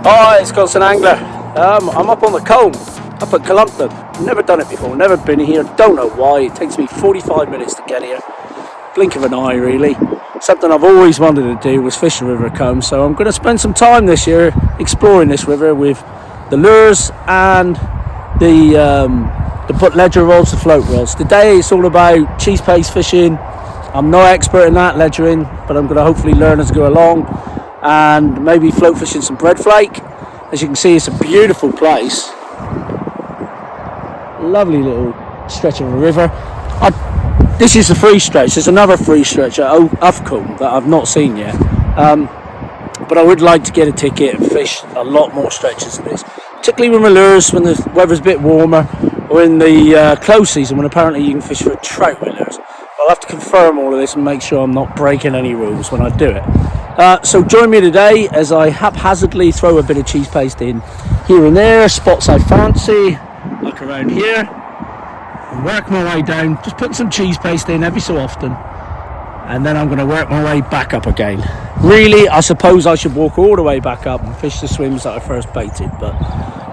Hi, it's Constant Angler. I'm up on the Culm, up at Culm. Never done it before, never been here, don't know why. It takes me 45 minutes to get here. Blink of an eye, really. Something I've always wanted to do was fish the River Culm, so I'm going to spend some time this year exploring this river with the lures and the ledger rods, the float rods. Today it's all about cheese paste fishing. I'm no expert in that, ledgering, but I'm going to hopefully learn as I go along, and maybe float fishing some bread flake. As you can see, it's a beautiful place. Lovely little stretch of a river. This is a free stretch. There's another free stretch at Culm that I've not seen yet. But I would like to get a ticket and fish a lot more stretches of this, particularly with my lures when the weather's a bit warmer, or in the close season when apparently you can fish for trout with lures. I'll have to confirm all of this and make sure I'm not breaking any rules when I do it. So join me today as I haphazardly throw a bit of cheese paste in here and there, spots I fancy, like around here, and work my way down, just putting some cheese paste in every so often, and then I'm going to work my way back up again. Really, I suppose I should walk all the way back up and fish the swims that I first baited, but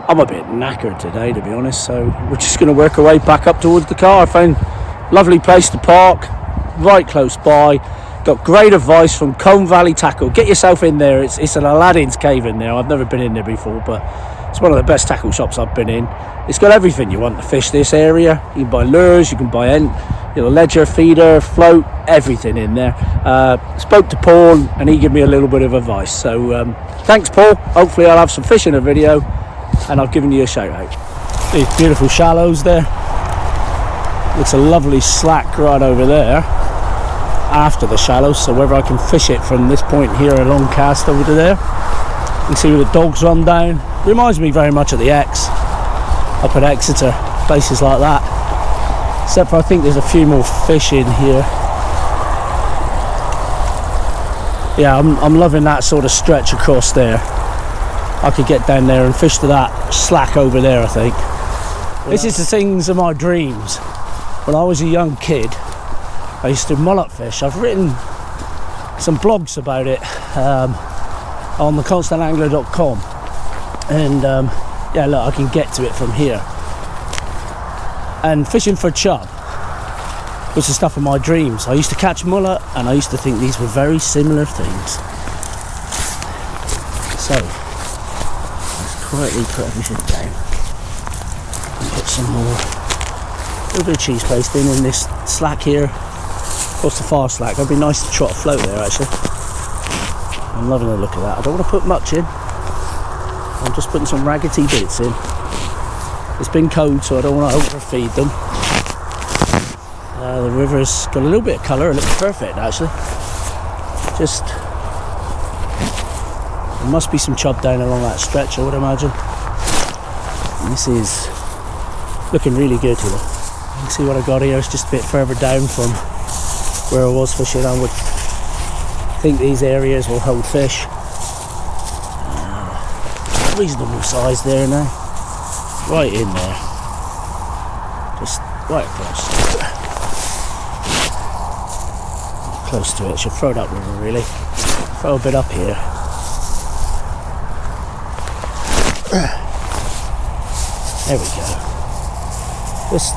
I'm a bit knackered today, to be honest, so we're just going to work our way back up towards the car. I found a lovely place to park, right close by. Got great advice from Culm Valley Tackle. Get yourself in there. It's an Aladdin's cave in there. I've never been in there before, but it's one of the best tackle shops I've been in. It's got everything you want to fish this area. You can buy lures, you can buy ledger, feeder, float, everything in there. Spoke to Paul and he gave me a little bit of advice. So thanks, Paul. Hopefully I'll have some fish in a video and I've given you a shout out. These beautiful shallows there. Looks a lovely slack right over there after the shallows, so whether I can fish it from this point here along cast over to there. You can see where the dogs run down. Reminds me very much of the X up at Exeter, places like that, except for I think there's a few more fish in here. Yeah, I'm loving that sort of stretch across there. I could get down there and fish to that slack over there, I think. This is the things of my dreams. When I was a young kid, I used to mullet fish. I've written some blogs about it on theconstantangler.com, and yeah, look, I can get to it from here. And fishing for chub was the stuff of my dreams. I used to catch mullet, and I used to think these were very similar things. So let's quietly put everything down and put some more, a little bit of cheese paste in this slack here. Of course, the far slack. It'd be nice to trot a float there, actually. I'm loving the look of that. I don't want to put much in. I'm just putting some raggedy bits in. It's been cold, so I don't want to overfeed them. The river's got a little bit of colour. It looks perfect, actually. Just, there must be some chub down along that stretch, I would imagine. And this is looking really good here. You can see what I got here. It's just a bit further down from where I was fishing. I would think these areas will hold fish. Reasonable size there now. Right in there. Just right across. Close to it. Should throw it upriver, really. Throw a bit up here. There we go. Just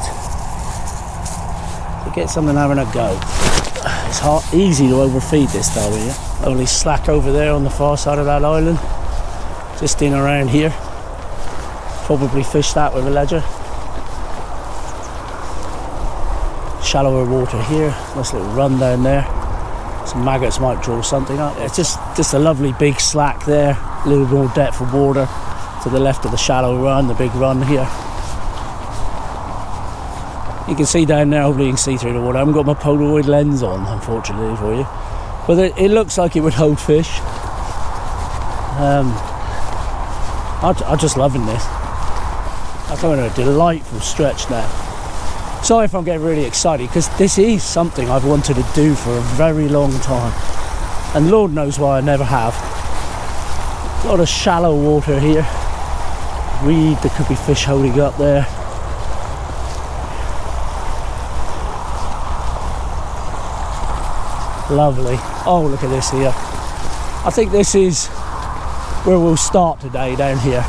to get something having a go. It's easy to overfeed this time of year. Only slack over there on the far side of that island. Just in around here. Probably fish that with a ledger. Shallower water here. Nice little run down there. Some maggots might draw something up. It's just a lovely big slack there. A little more depth of water to the left of the shallow run, the big run here. You can see down there, hopefully you can see through the water. I haven't got my Polaroid lens on, unfortunately, for you. But it looks like it would hold fish. I'm just loving this. I'm having a delightful stretch now. Sorry if I'm getting really excited, because this is something I've wanted to do for a very long time. And Lord knows why I never have. A lot of shallow water here. Reed, there could be fish holding up there. Lovely. Oh, look at this here. I think this is where we'll start today, down here.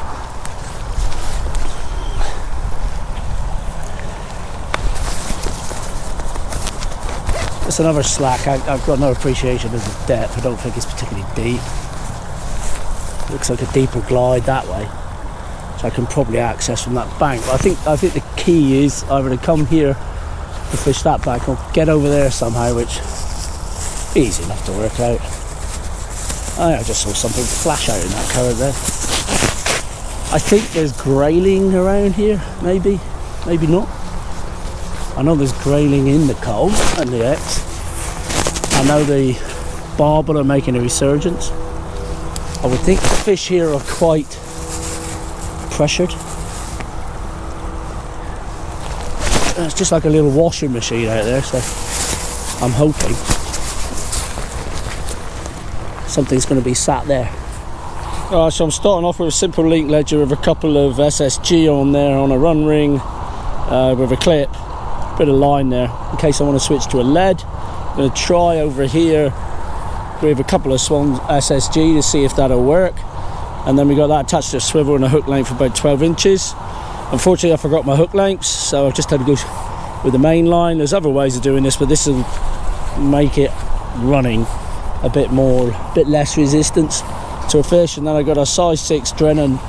It's another slack. I've got no appreciation of the depth. I don't think it's particularly deep. It looks like a deeper glide that way, so I can probably access from that bank. But I think the key is either to come here to fish that bank or get over there somehow, which is easy enough to work out. I just saw something flash out in that current there. I think there's grayling around here, maybe not. I know there's grayling in the Culm and the X. I know the barbel are making a resurgence. I would think the fish here are quite pressured. It's just like a little washing machine out there, so I'm hoping something's going to be sat there. Alright, so I'm starting off with a simple link ledger with a couple of SSG on there on a run ring with a clip. Bit of line there in case I want to switch to a lead. I'm going to try over here with a couple of Swans SSG to see if that'll work, and then we got that attached to a swivel and a hook length of about 12 inches. Unfortunately I forgot my hook lengths, so I've just had to go with the main line. There's other ways of doing this, but this will make it running a bit less resistance to a fish. And then I got a size 6 Drennan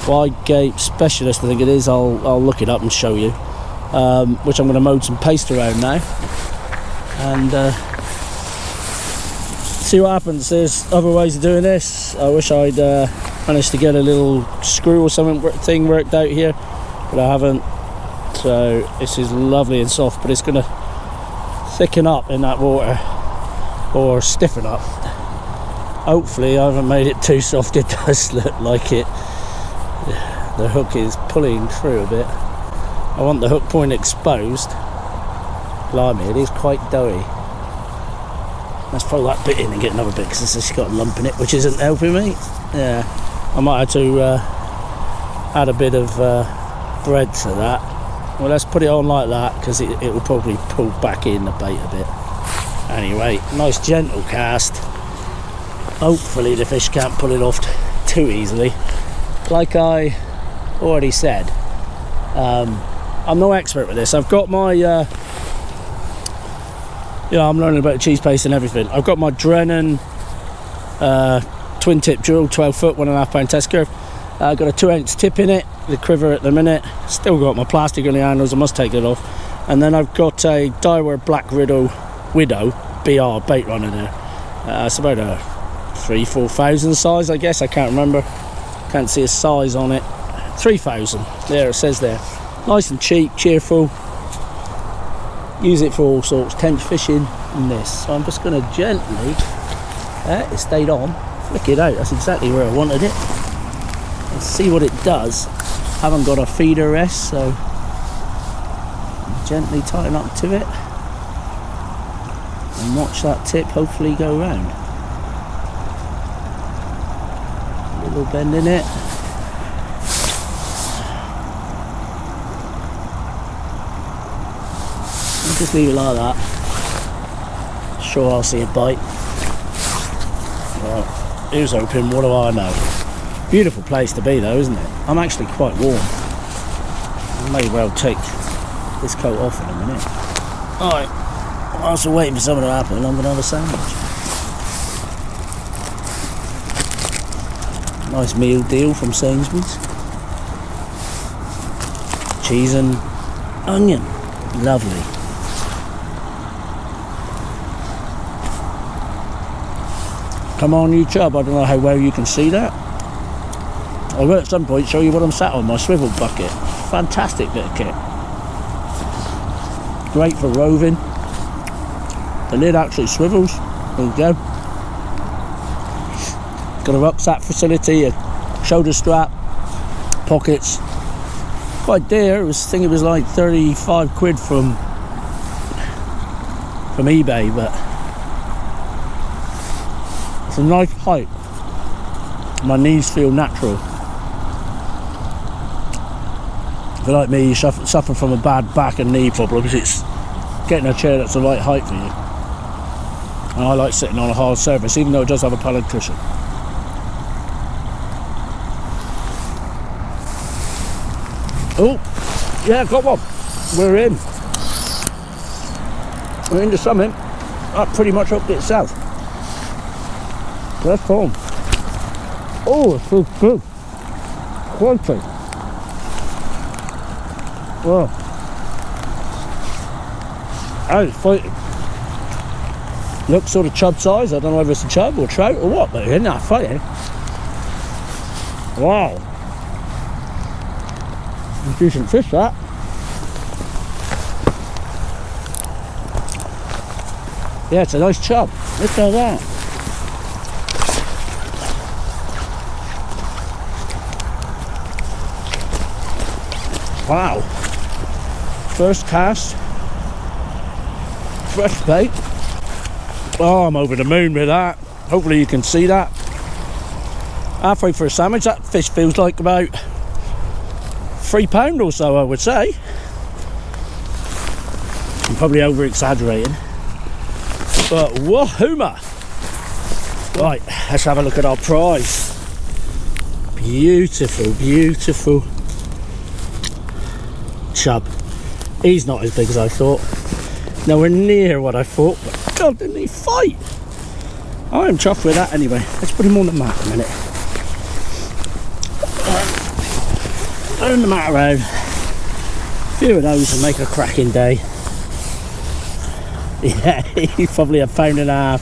wide gape specialist, I think it is. I'll look it up and show you. Which I'm going to mold some paste around now and see what happens. There's other ways of doing this. I wish I'd managed to get a little screw or something thing worked out here, but I haven't. So this is lovely and soft, but it's going to thicken up in that water or stiffen up. Hopefully I haven't made it too soft. It does look like it. The hook is pulling through a bit. I want the hook point exposed. Blimey, it is quite doughy. Let's throw that bit in and get another bit, because it's just got a lump in it, which isn't helping me. Yeah, I might have to add a bit of bread to that. Well, let's put it on like that, because it will probably pull back in the bait a bit. Anyway, nice gentle cast. Hopefully the fish can't pull it off too easily. Like I already said, I'm no expert with this. I've got my, I'm learning about cheese paste and everything. I've got my Drennan twin tip drill, 12 foot, 1.5 pound test curve. I've got a 2-ounce tip in it, the quiver at the minute. Still got my plastic on the handles, I must take it off. And then I've got a Daiwa Black Widow BR bait runner there. It's about a 3,000-4,000 size, I guess. I can't remember. Can't see a size on it. 3,000. There, it says there. Nice and cheap, cheerful. Use it for all sorts, tench fishing and this. So I'm just going to gently, it stayed on, flick it out. That's exactly where I wanted it. Let's see what it does. Haven't got a feeder rest, so gently tighten up to it and watch that tip hopefully go round. A little bend in it. Just leave it like that. Sure, I'll see a bite. Right, here's open. What do I know? Beautiful place to be though, isn't it? I'm actually quite warm. I may well take this coat off in a minute. Alright, whilst we're waiting for something to happen, I'm going to have a sandwich. Nice meal deal from Sainsbury's. Cheese and onion. Lovely. Come on, you Chub, I don't know how well you can see that. I will at some point show you what I'm sat on, my swivel bucket. Fantastic bit of kit. Great for roving. The lid actually swivels. There you go. Got a rucksack facility, a shoulder strap, pockets. Quite dear. I think it was like 35 quid from eBay, but it's a nice height. My knees feel natural. If you're like me, you suffer from a bad back and knee problems, it's getting a chair that's the right height for you. And I like sitting on a hard surface, even though it does have a pallet cushion. Yeah, got one. We're in. We're into something. That pretty much hooked itself. That's cool. Oh, it's so good. Quality. Wow. It's fighting. Looks sort of chub size. I don't know if it's a chub or trout or what, but isn't that fighting? Wow. Decent fish, that. Yeah, it's a nice chub. Look at that. Wow. First cast. Fresh bait. Oh, I'm over the moon with that. Hopefully you can see that. Halfway for a sandwich. That fish feels like about £3 or so, I would say. I'm probably over exaggerating. But wahuma! Right, let's have a look at our prize. Beautiful, beautiful chub. He's not as big as I thought. Nowhere near what I thought, but God, didn't he fight? I am chuffed with that anyway. Let's put him on the mat a minute. Turn the mat around. A few of those will make a cracking day. Yeah, he's probably £1.5.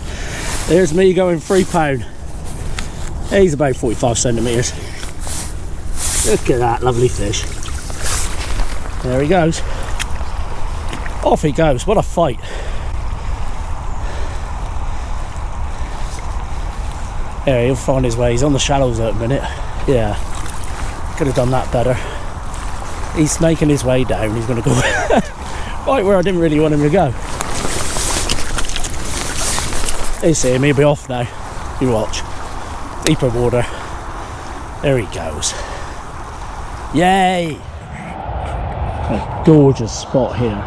There's me going £3. He's about 45 centimetres. Look at that lovely fish. There he goes. Off he goes. What a fight. Yeah, he'll find his way. He's on the shallows at the minute. Yeah, could have done that better. He's making his way down. He's going to go right where I didn't really want him to go. He's seeing me, he'll be off now. You watch. Deeper water. There he goes. Yay! A gorgeous spot here.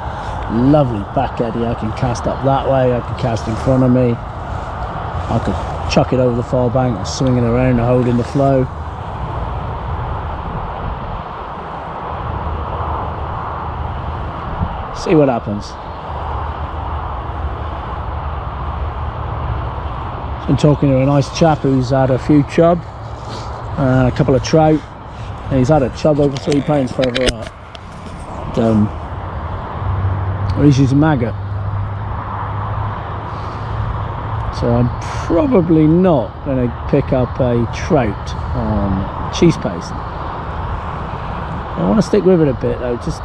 Lovely back eddy. I can cast up that way. I can cast in front of me. I could chuck it over the far bank and swing it around and hold in the flow. See what happens. Been talking to a nice chap who's had a few chub, a couple of trout, and he's had a chub over £3 further up. At least he's a maggot. So I'm probably not going to pick up a trout on cheese paste. I want to stick with it a bit though, just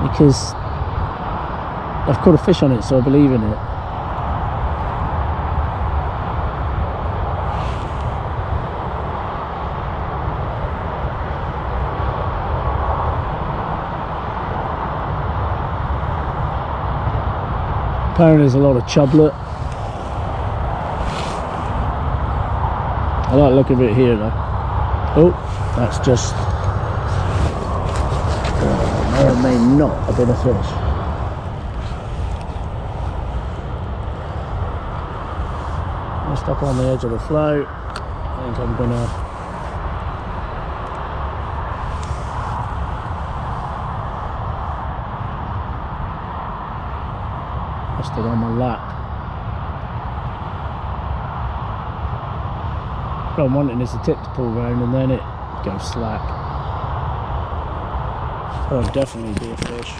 because I've caught a fish on it, so I believe in it. Apparently there's a lot of chublet. I like looking at it here though. Oh, that's just may or may not have been a fish. Just up on the edge of the float. I think I'm gonna it on my lap. What I'm wanting is the tip to pull round and then it goes slack. That'll definitely be a fish.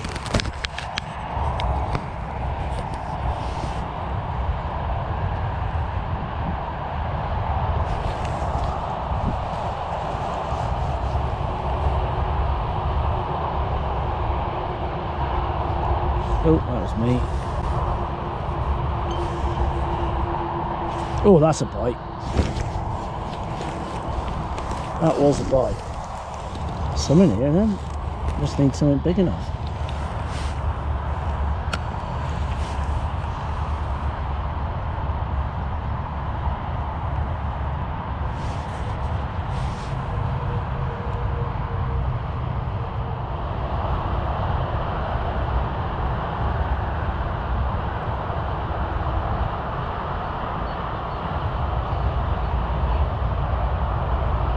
Oh, that was me. Oh, that's a bite. That was a bite. Something here then. Just need something big enough.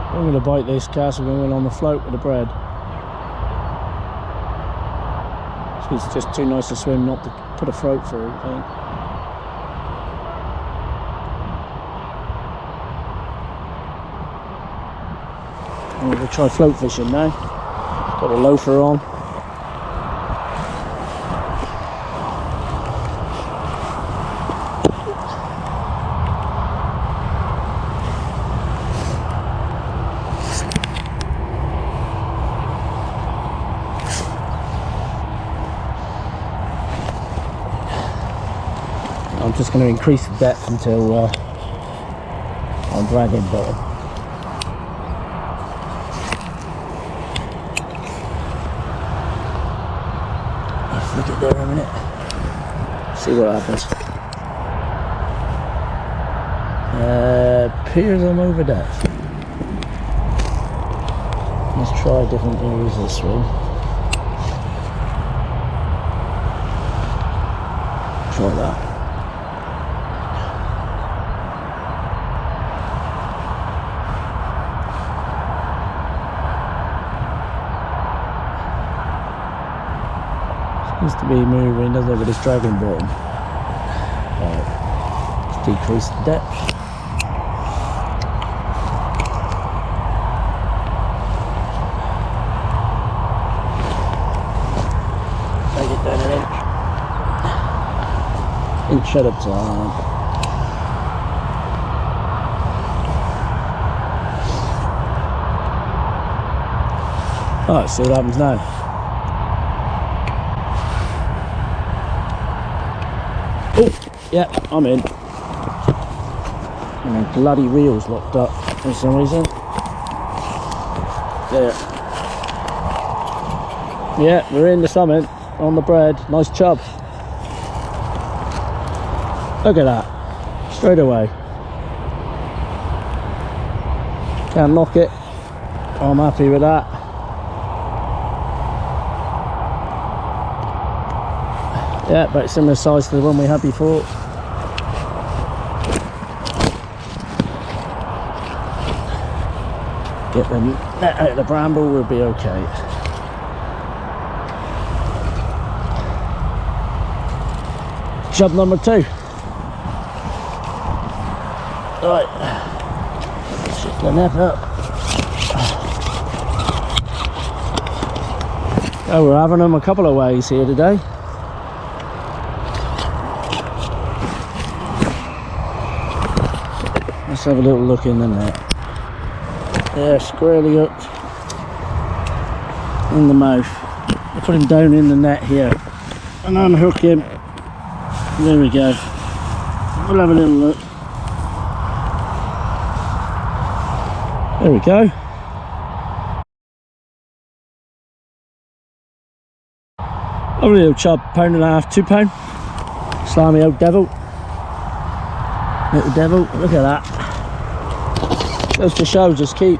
I'm going to bite this cast. We're going on the float with the bread. It's just too nice to swim not to put a float through, I think. I'm going to try float fishing now. Got a loafer on. I'm just going to increase the depth until I'm dragging bottom. I'll flick it there a minute, see what happens. Appears I'm over depth. Let's try different areas of the swim. Try that. Seems to be moving, doesn't it, with this dragging bottom. Right, let's decrease the depth. Take it down an inch at a time. Alright, see what happens now. Oh, yeah, I'm in. And the bloody reel's locked up for some reason. There. Yeah, we're in the summit on the bread. Nice chub. Look at that. Straight away. Can't knock it. I'm happy with that. Yeah, about similar size to the one we had before. Get the net out of the bramble, we'll be okay. Chub number 2. Right, shift the net up. Oh, we're having them a couple of ways here today. Let's have a little look in the net. There, squarely hooked in the mouth. I'll put him down in the net here and unhook him. There we go. We'll have a little look. There we go. A little chub, £1.5, £2. Slimy old devil. Little devil, look at that. Goes to show, just keep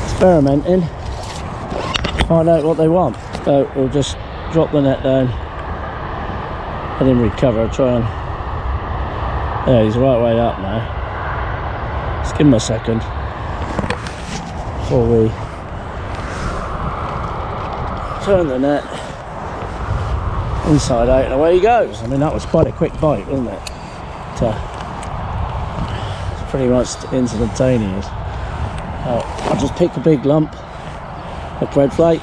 experimenting, find out what they want. So we'll just drop the net down, let him recover, try and... Yeah, he's right way up now. Let's give him a second before we turn the net inside out and away he goes. I mean, that was quite a quick bite, wasn't it? It's pretty much instantaneous. I'll just pick a big lump of bread flake,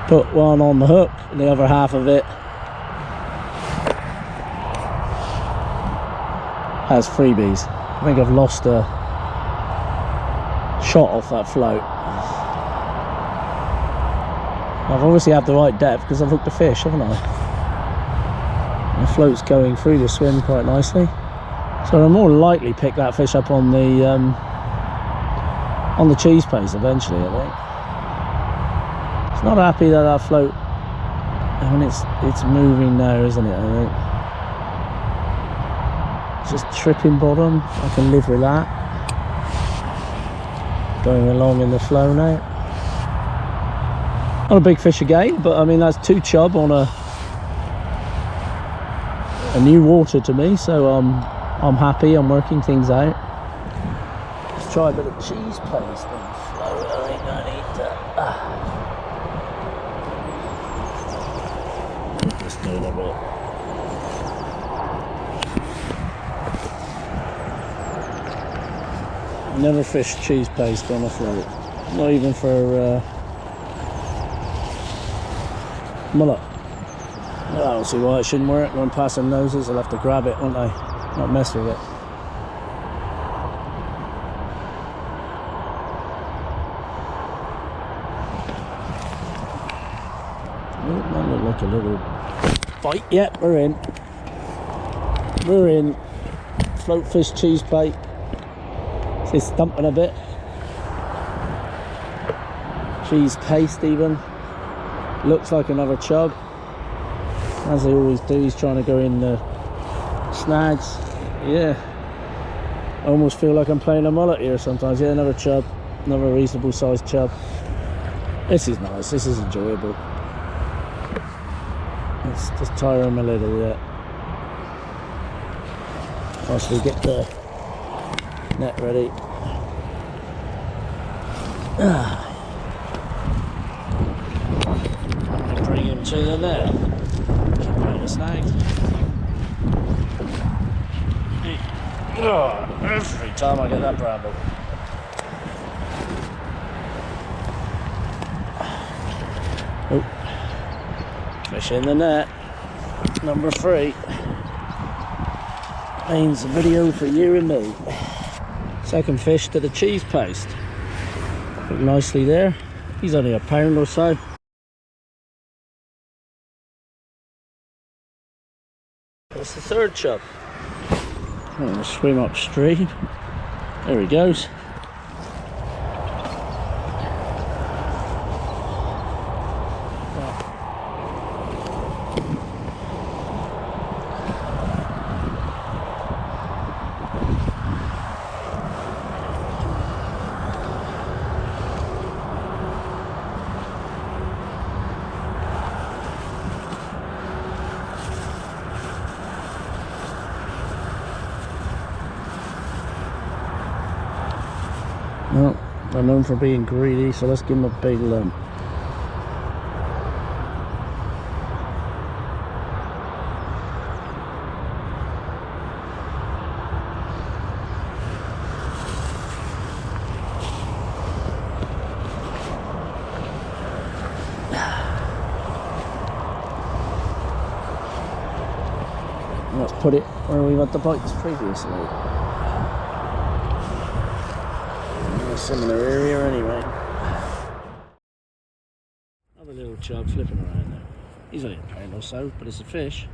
put one on the hook and the other half of it has freebies. I think I've lost a shot off that float. I've obviously had the right depth because I've hooked a fish, haven't I? The float's going through the swim quite nicely, so I'll more likely pick that fish up on the cheese paste eventually, I think. It's not happy that that float, I mean, it's moving now, isn't it? I think it's just tripping bottom. I can live with that. Going along in the flow now. Not a big fish again, but I mean, that's 2 chub on a new water to me, so I'm happy. I'm working things out. Let's try a bit of cheese paste and flow. I think I need to Just doing a bit. Never fished cheese paste on a float. Not even for mullet. I don't see why it shouldn't work. When passing noses, I'll have to grab it, won't I? Not mess with it. Oh, that looked like a little bite. Yep, we're in. We're in. Float fish cheese bait. It's stumping a bit. Cheese paste even. Looks like another chub. As they always do, he's trying to go in the snags. Yeah. I almost feel like I'm playing a mullet here sometimes. Yeah, another chub. Another reasonable sized chub. This is nice. This is enjoyable. Let's just tire him a little, yeah. Once we get the net ready. Bring him to the net. Keep out the snags. Every time I get that bramble. Oh, fish in the net. Number 3. Means a video for you and me. Second fish to the cheese paste. Look nicely there. He's only a pound or so. That's the third chub. I'm going to swim upstream. There he goes. Well, they're known for being greedy, so let's give them a big lump. Let's put it where we had the bites previously. Similar area anyway. Another little chub flipping around there. He's only a pound or so, but it's a fish.